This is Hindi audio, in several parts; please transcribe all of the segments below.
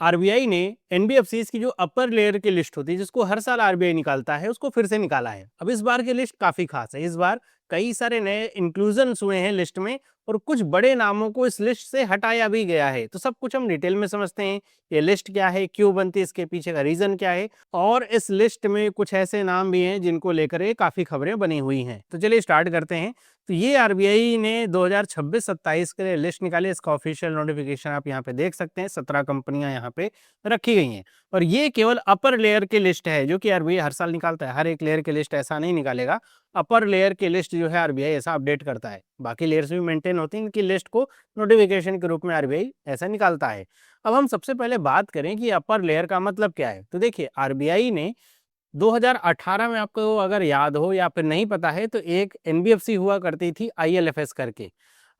आरबीआई ने एनबीएफसीज की जो अपर लेयर की लिस्ट होती है, जिसको हर साल आरबीआई निकालता है, उसको फिर से निकाला है। अब इस बार की लिस्ट काफी खास है। इस बार कई सारे नए इंक्लूजन हुए हैं लिस्ट में, और कुछ बड़े नामों को इस लिस्ट से हटाया भी गया है। तो सब कुछ हम डिटेल में समझते हैं। ये लिस्ट क्या है, क्यों बनती है, इसके पीछे का रीजन क्या है, और इस लिस्ट में कुछ ऐसे नाम भी हैं जिनको लेकर ये काफी खबरें बनी हुई हैं। तो चलिए स्टार्ट करते हैं। तो ये आरबीआई ने 2026-27 के लिए लिस्ट निकाली। इसका ऑफिशियल नोटिफिकेशन आप यहाँ पे देख सकते हैं। 17 कंपनियां यहाँ पे रखी गई हैं, और ये केवल अपर लेयर की लिस्ट है, जो कि आरबीआई हर साल निकालता है। हर एक लेयर की लिस्ट ऐसा नहीं निकालेगा। अपर लेयर की लिस्ट जो है आरबीआई ऐसा अपडेट करता है। बाकी लेयर्स भी मेंटेन होती हैं, इनकी लिस्ट को नोटिफिकेशन के रूप में आरबीआई ऐसा निकालता है। अब हम सबसे पहले बात करें कि अपर लेयर का मतलब क्या है। तो देखिए, आरबीआई ने 2018 में, आपको अगर याद हो या फिर नहीं पता है, तो एक एनबीएफसी हुआ करती थी आईएलएफएस करके।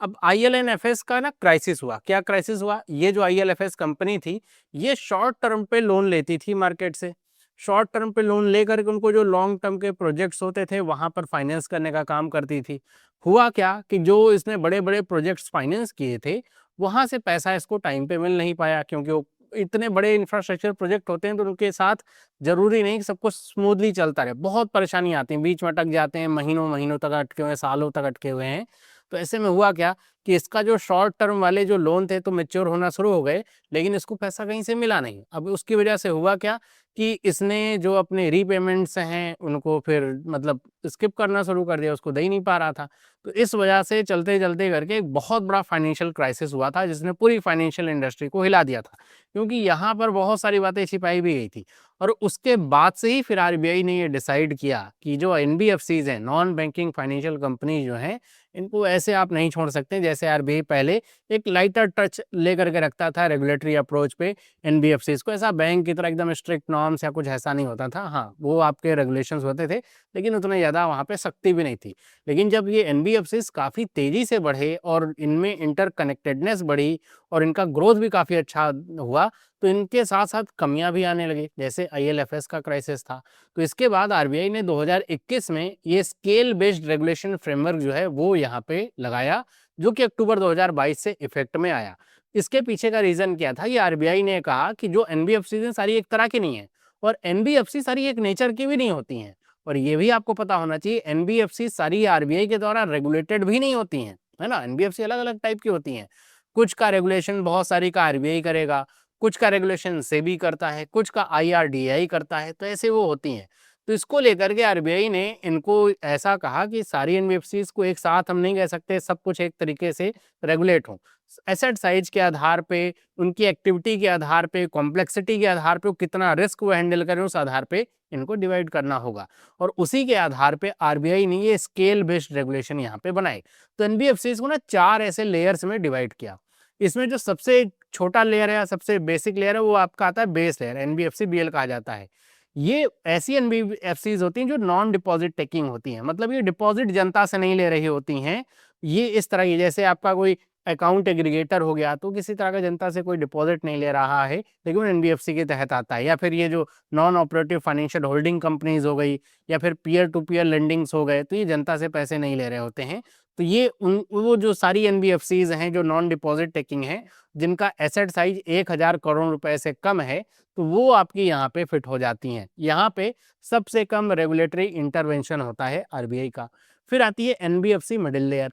अब आईएलएनएफएस का ना क्राइसिस हुआ। क्या क्राइसिस हुआ? ये जो आईएलएफएस कंपनी थी, ये शॉर्ट टर्म पे लोन लेती थी मार्केट से। शॉर्ट टर्म पे लोन लेकर के उनको जो लॉन्ग टर्म के प्रोजेक्ट्स होते थे वहां पर फाइनेंस करने का काम करती थी। हुआ क्या कि जो इसने बड़े बड़े प्रोजेक्ट्स फाइनेंस किए थे, वहां से पैसा इसको टाइम पे मिल नहीं पाया, क्योंकि वो इतने बड़े इंफ्रास्ट्रक्चर प्रोजेक्ट होते हैं, तो उनके साथ जरूरी नहीं कि सब कुछ स्मूथली चलता रहे। बहुत परेशानी आती है, बीच में अटक जाते हैं, महीनों महीनों तक अटके हुए हैं, सालों तक अटके हुए हैं। तो ऐसे में हुआ क्या कि इसका जो शॉर्ट टर्म वाले जो लोन थे तो मैच्योर होना शुरू हो गए, लेकिन इसको पैसा कहीं से मिला नहीं। अब उसकी वजह से हुआ क्या कि इसने जो अपने रीपेमेंट्स हैं उनको फिर मतलब स्किप करना शुरू कर दिया, उसको दे ही नहीं पा रहा था। तो इस वजह से चलते चलते करके एक बहुत बड़ा फाइनेंशियल क्राइसिस हुआ था, जिसने पूरी फाइनेंशियल इंडस्ट्री को हिला दिया था, क्योंकि यहाँ पर बहुत सारी बातें छिपाई भी गई थी। और उसके बाद से ही फिर आरबीआई ने ये डिसाइड किया कि जो एनबीएफसीज हैं, नॉन बैंकिंग फाइनेंशियल कंपनी जो हैं, इनको ऐसे आप नहीं छोड़ सकते। जैसे आरबीआई पहले एक लाइटर टच लेकर के रखता था रेगुलेटरी अप्रोच पे एनबीएफसीज को, ऐसा बैंक की तरह एकदम स्ट्रिक्ट नॉर्म्स या कुछ ऐसा नहीं होता था। हाँ, वो आपके रेगुलेशंस होते थे, लेकिन उतने ज़्यादा वहाँ पे सख्ती भी नहीं थी। लेकिन जब ये एनबीएफसीज काफ़ी तेज़ी से बढ़े और इनमें इंटरकनेक्टेडनेस बढ़ी और इनका ग्रोथ भी काफ़ी अच्छा हुआ, तो इनके साथ साथ कमियां भी आने लगी, जैसे आईएलएफएस का क्राइसिस था। तो इसके बाद आरबीआई ने 2021 में ये स्केल बेस्ड रेगुलेशन फ्रेमवर्क जो है वो यहाँ पे लगाया, जो कि अक्टूबर 2022 से इफेक्ट में आया। इसके पीछे का रीजन क्या था? ये आरबीआई ने कहा कि जो एनबीएफसी हैं सारी एक तरह की नहीं है, और एनबीएफसी सारी एक नेचर की भी नहीं होती हैं। और ये भी आपको पता होना चाहिए, एनबीएफसी सारी आरबीआई के द्वारा रेगुलेटेड भी नहीं होती हैं, है ना। एनबीएफसी अलग अलग टाइप की होती हैं। कुछ का रेगुलेशन बहुत सारी का आरबीआई करेगा, कुछ का रेगुलेशन सेबी करता है, कुछ का आईआरडीआई करता है, तो ऐसे वो होती हैं। तो इसको लेकर के आरबीआई ने इनको ऐसा कहा कि सारी एनबीएफसीज को एक साथ हम नहीं कह सकते सब कुछ एक तरीके से रेगुलेट हो। एसेट साइज के आधार पे, उनकी एक्टिविटी के आधार पे, कॉम्प्लेक्सिटी के आधार पे, कितना रिस्क वो हैंडल करें, उस आधार पे इनको डिवाइड करना होगा। और उसी के आधार पे आरबीआई ने ये स्केल बेस्ड रेगुलेशन यहाँ पे बनाए। तो एनबीएफसीज को ना 4 ऐसे लेयर्स में डिवाइड किया। इसमें जो सबसे छोटा लेयर है या सबसे बेसिक लेयर है वो आपका आता है बेस लेयर, एनबीएफसी बीएल कहा जाता है। ये ऐसी एनबीएफसीज होती हैं जो नॉन डिपॉजिट टेकिंग होती हैं, मतलब ये डिपॉजिट जनता से नहीं ले रही होती हैं। ये इस तरह की, जैसे आपका कोई अकाउंट एग्रीगेटर हो गया, तो किसी तरह का जनता से कोई डिपॉजिट नहीं ले रहा है, लेकिन एनबीएफसी के तहत आता है। या फिर ये जो non operative financial holding companies हो गई, या फिर पीयर टू पीयर लेंडिंग्स हो गए, तो ये जनता से पैसे नहीं ले रहे होते हैं। तो ये वो जो सारी एनबीएफसीज हैं जो नॉन डिपॉजिट टेकिंग है, जिनका एसेट साइज 1000 करोड़ रुपए से कम है, तो वो आपकी यहाँ पे फिट हो जाती हैं। यहाँ पे सबसे कम रेगुलेटरी इंटरवेंशन होता है आरबीआई का। फिर आती है एनबीएफसी मिडिल लेयर।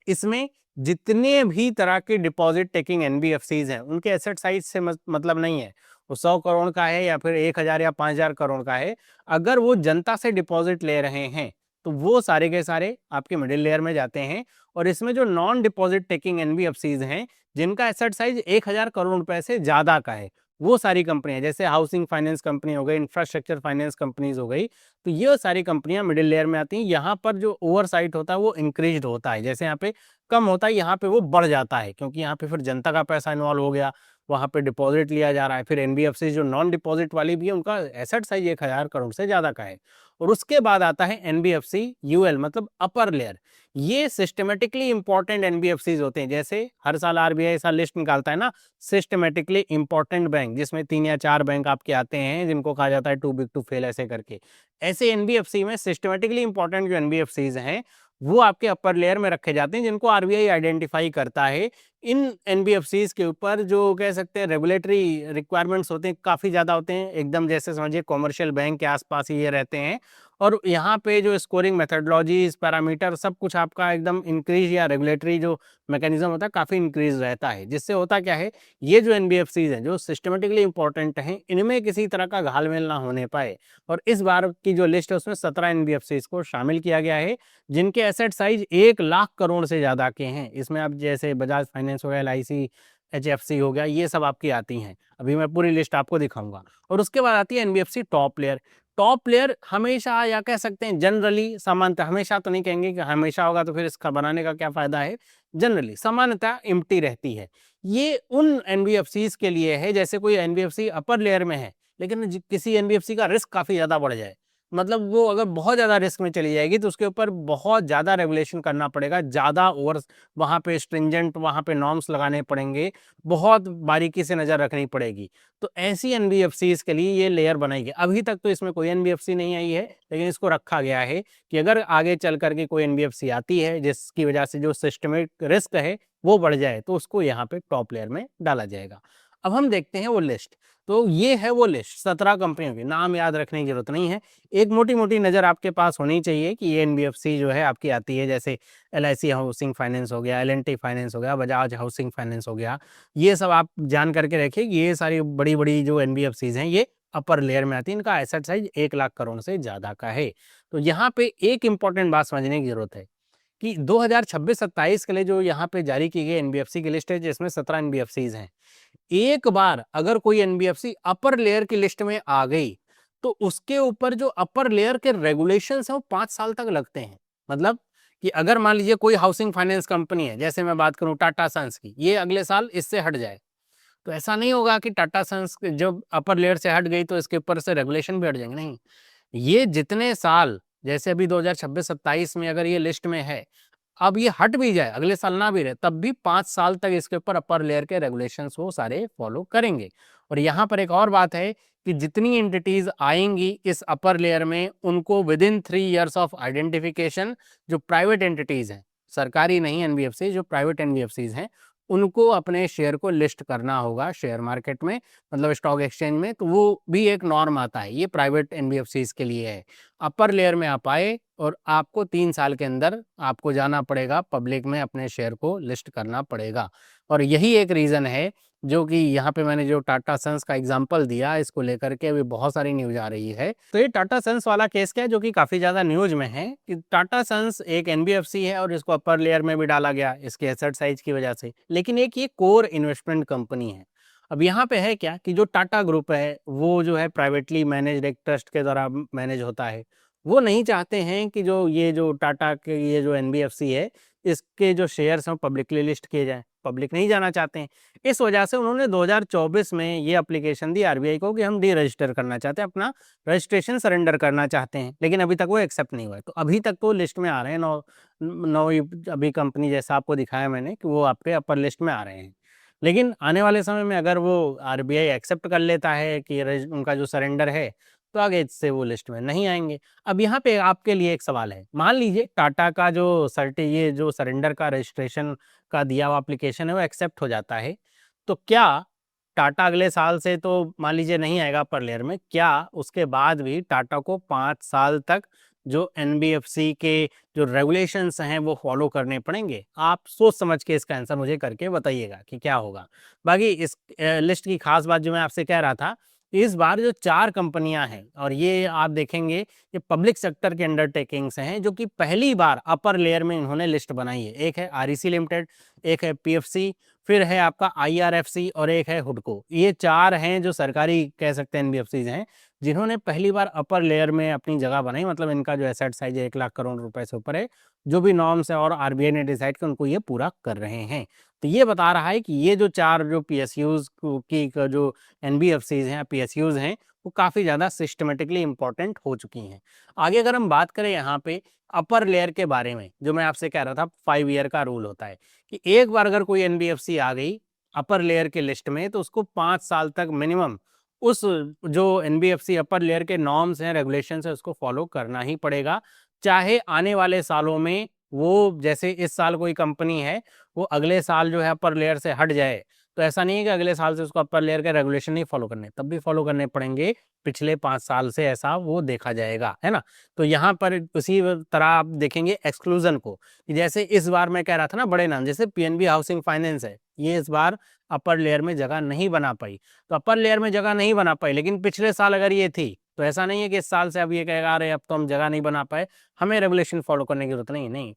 इसमें जितने भी तरह के डिपॉजिट टेकिंग एनबीएफसीज हैं, उनके एसेट साइज से मतलब नहीं है वो 100 करोड़ का है या फिर 1000 या 5000 करोड़ का है। अगर वो जनता से डिपॉजिट ले रहे हैं, तो वो सारे के सारे आपके मिडिल लेयर में जाते हैं। और इसमें जो नॉन डिपॉजिट टेकिंग एनबीएफसीज हैं, जिनका एसेट साइज 1000 करोड़ रुपए से ज्यादा का है, वो सारी कंपनियां, जैसे हाउसिंग फाइनेंस कंपनी हो गई, इंफ्रास्ट्रक्चर फाइनेंस कंपनीज हो गई, तो ये सारी कंपनियां मिडिल लेयर में आती हैं। यहाँ पर जो ओवरसाइट होता है वो इंक्रीज होता है, जैसे यहाँ पे कम होता है, यहाँ पे वो बढ़ जाता है, क्योंकि यहाँ पे फिर जनता का पैसा इन्वॉल्व हो गया, वहाँ पे डिपॉजिट लिया जा रहा है। फिर एनबीएफसी जो नॉन डिपॉजिट वाली भी है, उनका एसेट साइज 1000 करोड़ से ज्यादा का है। और उसके बाद आता है एनबीएफसी यूएल, मतलब अपर लेयर। ये सिस्टमेटिकली इंपॉर्टेंट एनबीएफसीज होते हैं। जैसे हर साल आरबीआई ऐसा लिस्ट निकालता है ना, सिस्टमेटिकली इंपॉर्टेंट बैंक, जिसमें 3 या 4 बैंक आपके आते हैं, जिनको कहा जाता है टू बिग टू फेल ऐसे करके। ऐसे एनबीएफसी में सिस्टमेटिकली इंपॉर्टेंट जो एनबीएफसीज हैं, वो आपके अपर लेयर में रखे जाते हैं, जिनको आरबीआई आइडेंटिफाई करता है। इन एनबीएफसीज के ऊपर जो कह सकते हैं रेगुलेटरी रिक्वायरमेंट्स होते हैं, काफ़ी ज़्यादा होते हैं, एकदम जैसे समझिए कॉमर्शियल बैंक के आसपास ही ये रहते हैं। और यहाँ पे जो स्कोरिंग मेथडोलॉजीज, पैरामीटर, सब कुछ आपका एकदम इंक्रीज या रेगुलेटरी जो मैकेनिज्म होता है काफ़ी इंक्रीज रहता है। जिससे होता क्या है, ये जो एनबीएफसीज हैं जो सिस्टमेटिकली इंपॉर्टेंट हैं, इनमें किसी तरह का घालमेल ना होने पाए। और इस बार की जो लिस्ट है उसमें 17 एनबीएफसीज को शामिल किया गया है, जिनके एसेट साइज 1 लाख करोड़ से ज़्यादा के हैं। इसमें आप जैसे बजाज फाइनेंस हो गया, एलआईसी, एचएफसी हो गया, ये सब आपकी आती हैं। अभी मैं पूरी लिस्ट आपको दिखाऊंगा। और उसके बाद आती है NBFC top player. Top player हमेशा, या कह सकते हैं जनरली, सामान्यतः, हमेशा तो नहीं कहेंगे कि हमेशा होगा तो फिर इसका बनाने का क्या फायदा है, जनरली सामान्यतः एम्प्टी रहती है। ये उन एनबीएफसीज के लिए है, जैसे कोई एनबीएफसी अपर लेयर में है लेकिन किसी एनबीएफसी का रिस्क काफ़ी ज़्यादा बढ़ जाए, मतलब वो अगर बहुत ज़्यादा रिस्क में चली जाएगी तो उसके ऊपर बहुत ज़्यादा रेगुलेशन करना पड़ेगा, ज़्यादा ओवर वहाँ पे स्ट्रिंजेंट वहाँ पे नॉर्म्स लगाने पड़ेंगे, बहुत बारीकी से नज़र रखनी पड़ेगी। तो ऐसी एनबीएफसीज के लिए ये लेयर बनाई गई। अभी तक तो इसमें कोई एनबीएफसी नहीं आई है, लेकिन इसको रखा गया है कि अगर आगे चल करके कोई एनबीएफसी आती है जिसकी वजह से जो सिस्टमिक रिस्क है वो बढ़ जाए, तो उसको यहाँ पे टॉप लेयर में डाला जाएगा। अब हम देखते हैं वो लिस्ट। तो ये है वो लिस्ट 17 कंपनियों की, नाम याद रखने की जरूरत नहीं है, एक मोटी मोटी नज़र आपके पास होनी चाहिए कि ये एनबीएफसी जो है आपकी आती है, जैसे एलआईसी हाउसिंग फाइनेंस हो गया, एलएनटी फाइनेंस हो गया, बजाज हाउसिंग फाइनेंस हो गया। ये सब आप जान करके रखिए कि ये सारी बड़ी बड़ी जो एनबीएफसीज हैं ये अपर लेयर में आती है, इनका एसेट साइज 1 लाख करोड़ से ज़्यादा का है। तो यहाँ पे एक इंपॉर्टेंट बात समझने की जरूरत है कि 2026-27 के लिए जो यहाँ पे जारी की गई एनबीएफसी की लिस्ट है, जिसमें 17 एनबीएफसीज हैं, एक बार अगर कोई एनबीएफसी अपर लेयर की लिस्ट में आ गई तो उसके ऊपर जो अपर लेयर के रेगुलेशंस हैं वो 5 साल तक लगते हैं। मतलब कि अगर मान लीजिए कोई हाउसिंग फाइनेंस कंपनी है, जैसे मैं बात करूं टाटा सन्स की, ये अगले साल इससे हट जाए, तो ऐसा नहीं होगा कि टाटा सन्स जब अपर लेयर से हट गई तो इसके ऊपर से रेगुलेशन भी हट जाएंगे, नहीं। ये जितने साल, जैसे अभी 2026-27 में अगर ये लिस्ट में है, अब ये हट भी जाए, अगले साल ना भी रहे, तब भी 5 साल तक इसके ऊपर अपर लेयर के रेगुलेशंस वो सारे फॉलो करेंगे। और यहाँ पर एक और बात है कि जितनी एंटिटीज आएंगी इस अपर लेयर में, उनको with in 3 years of identification, जो प्राइवेट एंटिटीज हैं, सरकारी नहीं एनबीएफसी, जो प्राइवेट एनबीएफसीज हैं, उनको अपने शेयर को लिस्ट करना होगा शेयर मार्केट में, मतलब स्टॉक एक्सचेंज में। तो वो भी एक नॉर्म आता है, ये प्राइवेट एनबीएफसीज के लिए है। अपर लेयर में आप आए और आपको 3 साल के अंदर आपको जाना पड़ेगा पब्लिक में, अपने शेयर को लिस्ट करना पड़ेगा। और यही एक रीज़न है जो कि यहाँ पे मैंने जो टाटा सन्स का एग्जांपल दिया, इसको लेकर के अभी बहुत सारी न्यूज आ रही है। तो ये टाटा सन्स वाला केस क्या है जो कि काफ़ी ज़्यादा न्यूज में है, कि टाटा सन्स एक एनबीएफसी है और इसको अपर लेयर में भी डाला गया इसके एसेट साइज की वजह से, लेकिन एक ये कोर इन्वेस्टमेंट कंपनी है। अब यहाँ पे है क्या कि जो टाटा ग्रुप है वो जो है प्राइवेटली मैनेज्ड, एक ट्रस्ट के द्वारा मैनेज होता है। वो नहीं चाहते हैं कि जो ये जो टाटा के ये जो एनबीएफसी है, इसके जो शेयर्स हैं पब्लिकली लिस्ट किए जाएं, पब्लिक नहीं जाना चाहते हैं। इस वजह से उन्होंने 2024 में ये एप्लीकेशन दी आरबीआई को कि हम डी रजिस्टर करना चाहते हैं, अपना रजिस्ट्रेशन सरेंडर करना चाहते हैं, लेकिन अभी तक वो एक्सेप्ट नहीं हुआ है। तो अभी तक तो लिस्ट में आ रहे हैं, नौ नौ अभी कंपनी जैसा आपको दिखाया मैंने कि वो आपके अपर लिस्ट में आ रहे हैं। लेकिन आने वाले समय में अगर वो आरबीआई एक्सेप्ट कर लेता है कि उनका जो सरेंडर है, तो आगे से वो लिस्ट में नहीं आएंगे। अब यहाँ पे आपके लिए एक सवाल है, मान लीजिए टाटा का जो ये जो सरेंडर का रजिस्ट्रेशन का दिया हुआ एप्लीकेशन है वो एक्सेप्ट हो जाता है, तो क्या टाटा अगले साल से तो मान लीजिए नहीं आएगा अपर लेयर में, क्या उसके बाद भी टाटा को 5 साल तक जो एनबीएफसी के जो रेगुलेशंस हैं वो फॉलो करने पड़ेंगे? आप सोच समझ के इसका आंसर मुझे करके बताइएगा कि क्या होगा। बाकी इस लिस्ट की खास बात जो मैं आपसे कह रहा था, इस बार जो 4 कंपनियां हैं, और ये आप देखेंगे ये पब्लिक सेक्टर के अंडरटेकिंग्स हैं जो कि पहली बार अपर लेयर में इन्होंने लिस्ट बनाई है। एक है आरईसी लिमिटेड, एक है पीएफसी, फिर है आपका आईआरएफसी और एक है हुडको। ये 4 हैं जो सरकारी कह सकते हैं एनबीएफसीज हैं, जिन्होंने पहली बार अपर लेयर में अपनी जगह बनाई। मतलब इनका जो एसेट साइज है 1 लाख करोड़ रुपए से ऊपर है, जो भी नॉर्म्स है और आरबीआई ने डिसाइड किया उनको ये पूरा कर रहे हैं। तो ये बता रहा है कि ये जो 4 जो पीएसयूज की जो एनबीएफसीज हैं, पीएसयूज हैं, वो काफ़ी ज़्यादा सिस्टमेटिकली इंपॉर्टेंट हो चुकी हैं। आगे अगर हम बात करें यहाँ पे अपर लेयर के बारे में, जो मैं आपसे कह रहा था 5 ईयर का रूल होता है कि एक बार अगर कोई एनबीएफसी आ गई अपर लेयर के लिस्ट में, तो उसको 5 साल तक मिनिमम उस जो एनबीएफसी अपर लेयर के नॉर्म्स हैं, रेगुलेशंस हैं, उसको फॉलो करना ही पड़ेगा, चाहे आने वाले सालों में वो जैसे इस साल कोई कंपनी है, वो अगले साल जो है अपर लेयर से हट जाए, तो ऐसा नहीं है कि अगले साल से उसको अपर लेयर के रेगुलेशन नहीं फॉलो करने, तब भी फॉलो करने पड़ेंगे। पिछले 5 साल से ऐसा वो देखा जाएगा, है ना? तो यहाँ पर उसी तरह आप देखेंगे एक्सक्लूजन को, कि जैसे इस बार मैं कह रहा था ना, बड़े नाम जैसे पीएनबी हाउसिंग फाइनेंस है, ये इस बार अपर लेयर में जगह नहीं बना पाई। तो अपर लेयर में जगह नहीं बना पाई, लेकिन पिछले साल अगर ये थी, तो ऐसा नहीं है कि इस साल से अब ये कहेगा अरे अब तो हम जगह नहीं बना पाए, हमें रेगुलेशन फॉलो करने की जरूरत नहीं, नहीं।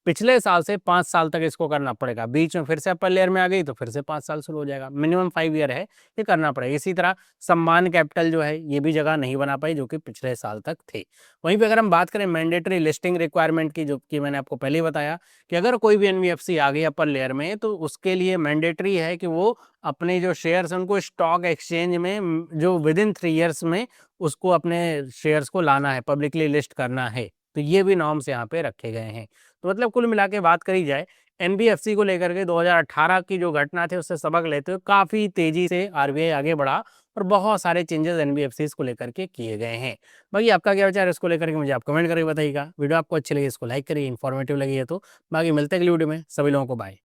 पिछले साल से 5 साल तक इसको करना पड़ेगा। बीच में फिर से अपर लेयर में आ गई तो फिर से 5 साल शुरू हो जाएगा। मिनिमम 5 ईयर है, ये करना पड़ेगा। इसी तरह सम्मान कैपिटल जो है, ये भी जगह नहीं बना पाई जो कि पिछले साल तक थे। वहीं पे अगर हम बात करें मैंडेटरी लिस्टिंग रिक्वायरमेंट की, जो कि मैंने आपको पहले ही बताया कि अगर कोई भी एनबीएफसी आ गई अपर लेयर में, तो उसके लिए मैंडेटरी है कि वो अपने जो शेयर्स हैं उनको स्टॉक एक्सचेंज में जो विदिन 3 ईयर्स में उसको अपने शेयर्स को लाना है, पब्लिकली लिस्ट करना है। तो ये भी नॉर्म्स यहाँ पे रखे गए हैं। तो मतलब कुल मिला के बात करी जाए, एनबीएफसी को लेकर के 2018 की जो घटना थे उससे सबक लेते हुए काफ़ी तेज़ी से आरबीआई आगे बढ़ा और बहुत सारे चेंजेस एनबीएफसीज को लेकर के किए गए हैं। बाकी आपका क्या विचार है इसको लेकर के, मुझे आप कमेंट करके बताइएगा। वीडियो आपको अच्छी लगी इसको लाइक करिए, इन्फॉर्मेटिव लगी है तो। बाकी मिलते हैं अगली वीडियो में, सभी लोगों को बाय।